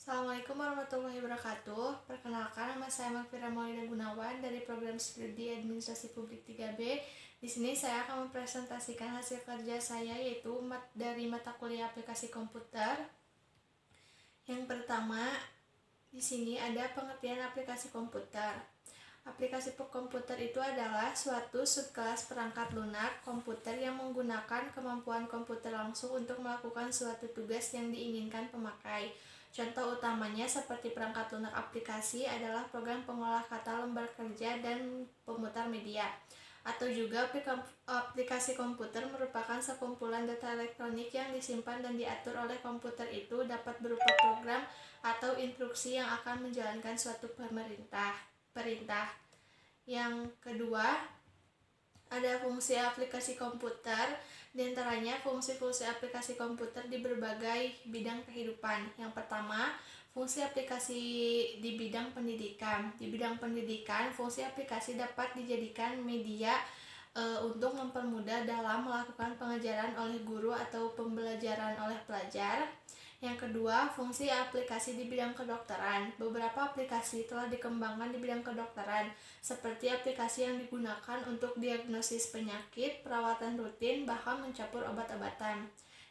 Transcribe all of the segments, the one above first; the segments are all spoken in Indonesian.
Assalamualaikum warahmatullahi wabarakatuh. Perkenalkan, nama saya Magfira Maulida Gunawan dari program studi Administrasi Publik 3B. Di sini saya akan mempresentasikan hasil kerja saya, yaitu dari mata kuliah aplikasi komputer. Yang pertama, di sini ada pengertian aplikasi komputer. Aplikasi komputer itu adalah suatu subkelas perangkat lunak komputer yang menggunakan kemampuan komputer langsung untuk melakukan suatu tugas yang diinginkan pemakai. Contoh utamanya seperti perangkat lunak aplikasi adalah program pengolah kata, lembar kerja, dan pemutar media. Atau juga aplikasi komputer merupakan sekumpulan data elektronik yang disimpan dan diatur oleh komputer, itu dapat berupa program atau instruksi yang akan menjalankan suatu perintah. Yang kedua, ada fungsi aplikasi komputer, diantaranya fungsi-fungsi aplikasi komputer di berbagai bidang kehidupan. Yang pertama, fungsi aplikasi di bidang pendidikan. Di bidang pendidikan, fungsi aplikasi dapat dijadikan media untuk mempermudah dalam melakukan pengajaran oleh guru atau pembelajaran oleh pelajar. Yang kedua, fungsi aplikasi di bidang kedokteran. Beberapa aplikasi telah dikembangkan di bidang kedokteran, seperti aplikasi yang digunakan untuk diagnosis penyakit, perawatan rutin, bahkan mencampur obat-obatan.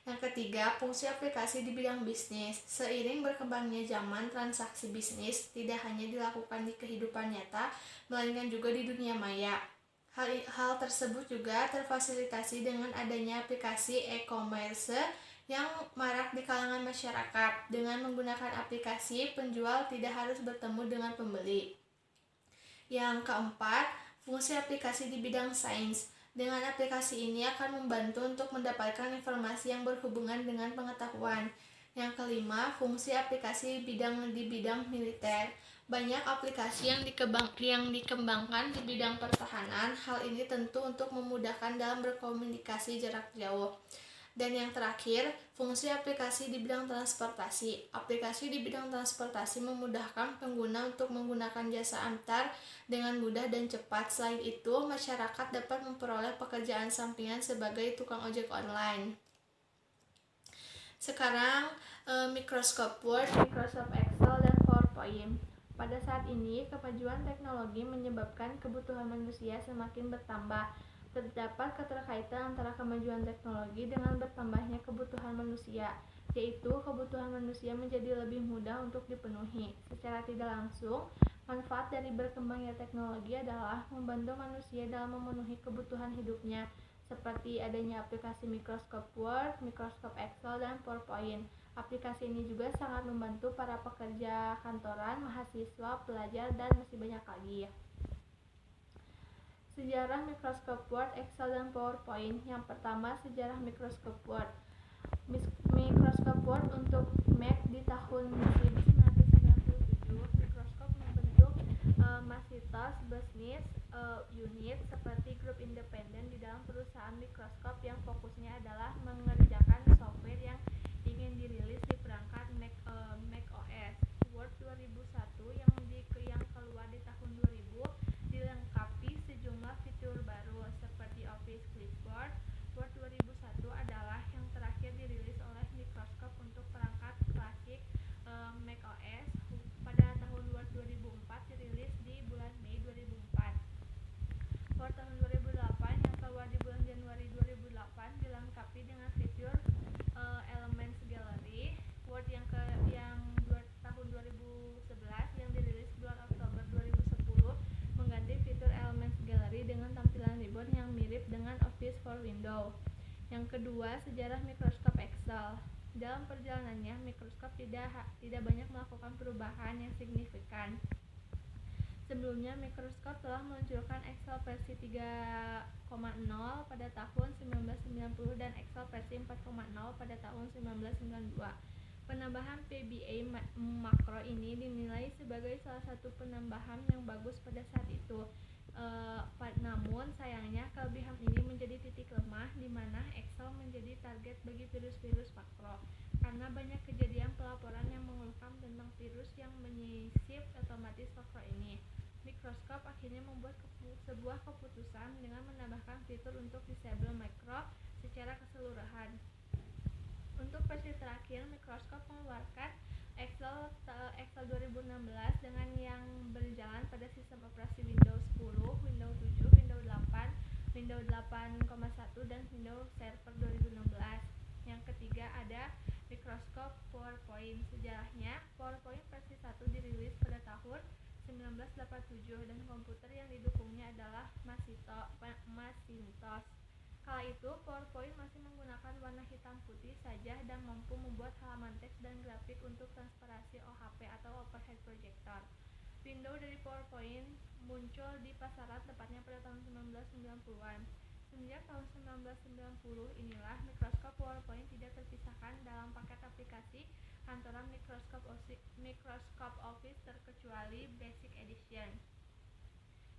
Yang ketiga, fungsi aplikasi di bidang bisnis. Seiring berkembangnya zaman, transaksi bisnis tidak hanya dilakukan di kehidupan nyata, melainkan juga di dunia maya. Hal tersebut juga terfasilitasi dengan adanya aplikasi e-commerce yang marak di kalangan masyarakat. Dengan menggunakan aplikasi, penjual tidak harus bertemu dengan pembeli. Yang keempat, fungsi aplikasi di bidang sains. Dengan aplikasi ini akan membantu untuk mendapatkan informasi yang berhubungan dengan pengetahuan. Yang kelima, fungsi aplikasi di bidang militer. Banyak aplikasi yang dikembangkan di bidang pertahanan. Hal ini tentu untuk memudahkan dalam berkomunikasi jarak jauh. Dan yang terakhir, fungsi aplikasi di bidang transportasi. Aplikasi di bidang transportasi memudahkan pengguna untuk menggunakan jasa antar dengan mudah dan cepat. Selain itu, masyarakat dapat memperoleh pekerjaan sampingan sebagai tukang ojek online. Sekarang, Microsoft Word, Microsoft Excel, dan PowerPoint. Pada saat ini, kemajuan teknologi menyebabkan kebutuhan manusia semakin bertambah. Terdapat keterkaitan antara kemajuan teknologi dengan bertambahnya kebutuhan manusia, yaitu kebutuhan manusia menjadi lebih mudah untuk dipenuhi. Secara tidak langsung, manfaat dari berkembangnya teknologi adalah membantu manusia dalam memenuhi kebutuhan hidupnya, seperti adanya aplikasi Microsoft Word, Microsoft Excel, dan PowerPoint. Aplikasi ini juga sangat membantu para pekerja kantoran, mahasiswa, pelajar, dan masih banyak lagi. Sejarah Microsoft Word, Excel, dan PowerPoint. Yang pertama, sejarah Microsoft Word. Microsoft Word untuk Mac di tahun 1997. Microsoft membentuk Macintosh Business Unit seperti grup independen di dalam perusahaan Microsoft yang fokusnya adalah mengerjakan software yang ingin dirilis di perangkat Mac OS. Word 2001 yang keluar di tahun 2000 dilengkapi sejumlah fitur baru seperti Office Clipboard. Word 2001 adalah yang terakhir dirilis oleh Microsoft untuk perangkat klasik Mac OS. Pada tahun Word 2004 dirilis di bulan Mei 2004. Word tahun 2008 yang keluar di bulan Januari 2008 dilengkapi dengan fitur Elements Gallery. Word yang tahun 2011 yang dirilis bulan Oktober 2010 mengganti fitur Elements Gallery dengan tampilan ribbon yang mirip dengan Office for Windows. Yang kedua, sejarah Microsoft Excel. Dalam perjalanannya, Microsoft tidak banyak melakukan perubahan yang signifikan. Sebelumnya, Microsoft telah meluncurkan Excel versi 3.0 pada tahun 1990 dan Excel versi 4.0 pada tahun 1992. Penambahan VBA makro ini dinilai sebagai salah satu penambahan yang bagus pada saat itu. Namun sayangnya kelebihan ini menjadi titik lemah di mana Excel menjadi target bagi virus-virus makro, karena banyak kejadian pelaporan yang mengeluhkan tentang virus yang menyisip otomatis makro ini. Microsoft akhirnya membuat sebuah keputusan dengan menambahkan fitur untuk disable makro secara keseluruhan. Untuk versi terakhir, Microsoft mengeluarkan Excel Windows 8,1 dan Windows Server 2016. Yang ketiga ada Microsoft PowerPoint. Sejarahnya, PowerPoint versi 1 dirilis pada tahun 1987 dan komputer yang didukungnya adalah Macintosh. Kala itu, PowerPoint masih menggunakan warna hitam putih saja dan mampu membuat halaman teks dan grafik untuk transparansi OHP atau overhead projector. Windows dari PowerPoint muncul di pasaran tepatnya pada tahun 1990-an. Semenjak tahun 1990 inilah Microsoft PowerPoint tidak terpisahkan dalam paket aplikasi kantoran Microsoft Office terkecuali Basic Edition.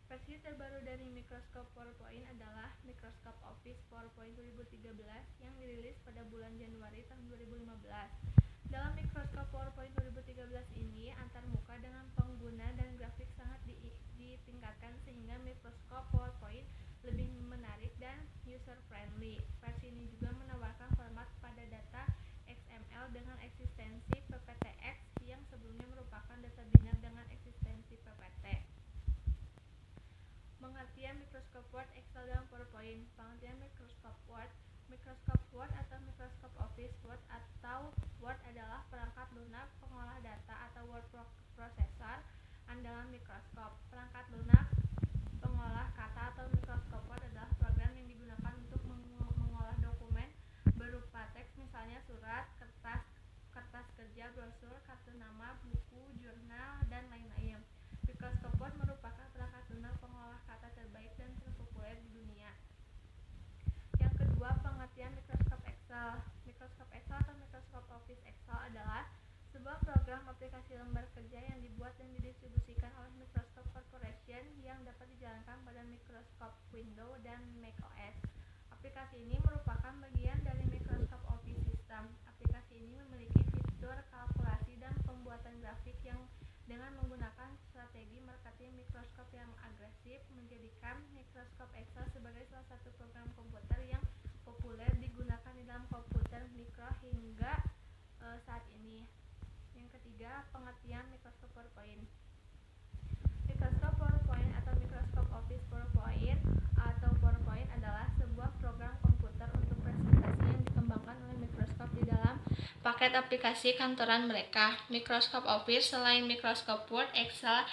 Versi terbaru dari Microsoft PowerPoint adalah Microsoft Office PowerPoint 2013 yang dirilis pada bulan Januari tahun 2015. Dalam Microsoft PowerPoint 2013 ini, antarmuka dengan pengguna dan grafik sangat ditingkatkan sehingga Microsoft PowerPoint lebih menarik dan user-friendly. Versi ini juga menawarkan format pada data XML dengan eksistensi PPTX yang sebelumnya merupakan data binar dengan eksistensi PPT. Pengertian Microsoft Word, Excel, dan PowerPoint. Pengertian Microsoft Word. Microsoft Word atau Microsoft Office Word atau Word adalah perangkat lunak pengolah data atau word processor andalan Microsoft. Perangkat lunak pengolah kata atau Microsoft Word adalah program yang digunakan untuk mengolah dokumen berupa teks, misalnya surat, kertas kerja, brosur, kartu nama, buku, jurnal, dan lain-lain. Microsoft Word merupakan perangkat lunak pengolah kata terbaik dan terpopuler di dunia. Yang kedua, pengertian Microsoft Excel. Microsoft Excel atau Microsoft Office Excel adalah sebuah program aplikasi lembar kerja yang dibuat dan didistribusikan oleh Microsoft Corporation yang dapat dijalankan pada Microsoft Windows dan Mac OS. Aplikasi ini merupakan bagian dari Microsoft Office System. Aplikasi ini memiliki fitur kalkulasi dan pembuatan grafik yang dengan menggunakan strategi marketing Microsoft yang agresif menjadikan Microsoft Excel sebagai salah satu program komputer yang populer digunakan di dalam komputer mikro hingga saat ini. Yang ketiga, pengertian Microsoft PowerPoint. Microsoft PowerPoint atau Microsoft Office PowerPoint atau PowerPoint adalah sebuah program komputer untuk presentasi yang dikembangkan oleh Microsoft di dalam paket aplikasi kantoran mereka. Microsoft Office selain Microsoft Word, Excel,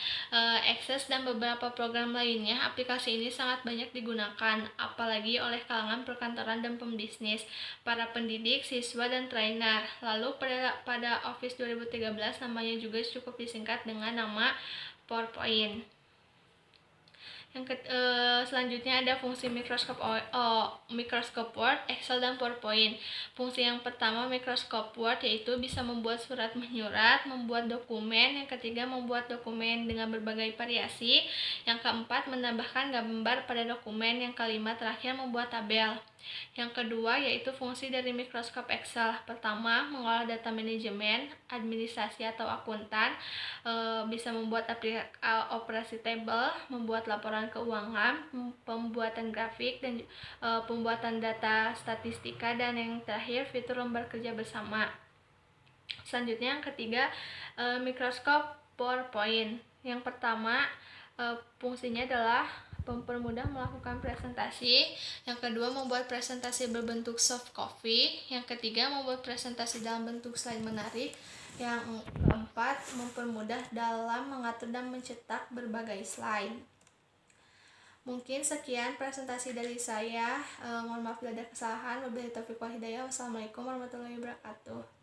Access, dan beberapa program lainnya, aplikasi ini sangat banyak digunakan, apalagi oleh kalangan perkantoran dan pembisnis, para pendidik, siswa, dan trainer. Lalu pada Office 2013 namanya juga cukup disingkat dengan nama PowerPoint. Selanjutnya ada fungsi Microsoft Word, Excel, dan PowerPoint. Fungsi yang pertama Microsoft Word yaitu bisa membuat surat menyurat, membuat dokumen. Yang ketiga membuat dokumen dengan berbagai variasi. Yang keempat menambahkan gambar pada dokumen. Yang kelima terakhir membuat tabel. Yang kedua yaitu fungsi dari Microsoft Excel. Pertama, mengolah data manajemen, administrasi atau akuntan, bisa membuat operasi table, membuat laporan keuangan, pembuatan grafik, dan pembuatan data statistika, dan yang terakhir fitur lembar kerja bersama. Selanjutnya yang ketiga, Microsoft PowerPoint. Yang pertama, fungsinya adalah mempermudah melakukan presentasi. Yang kedua, membuat presentasi berbentuk soft copy. Yang ketiga, membuat presentasi dalam bentuk slide menarik. Yang keempat, mempermudah dalam mengatur dan mencetak berbagai slide. Mungkin sekian presentasi dari saya. Mohon maaf bila ada kesalahan. Wabillahi taufiq wal hidayah. Wassalamualaikum warahmatullahi wabarakatuh.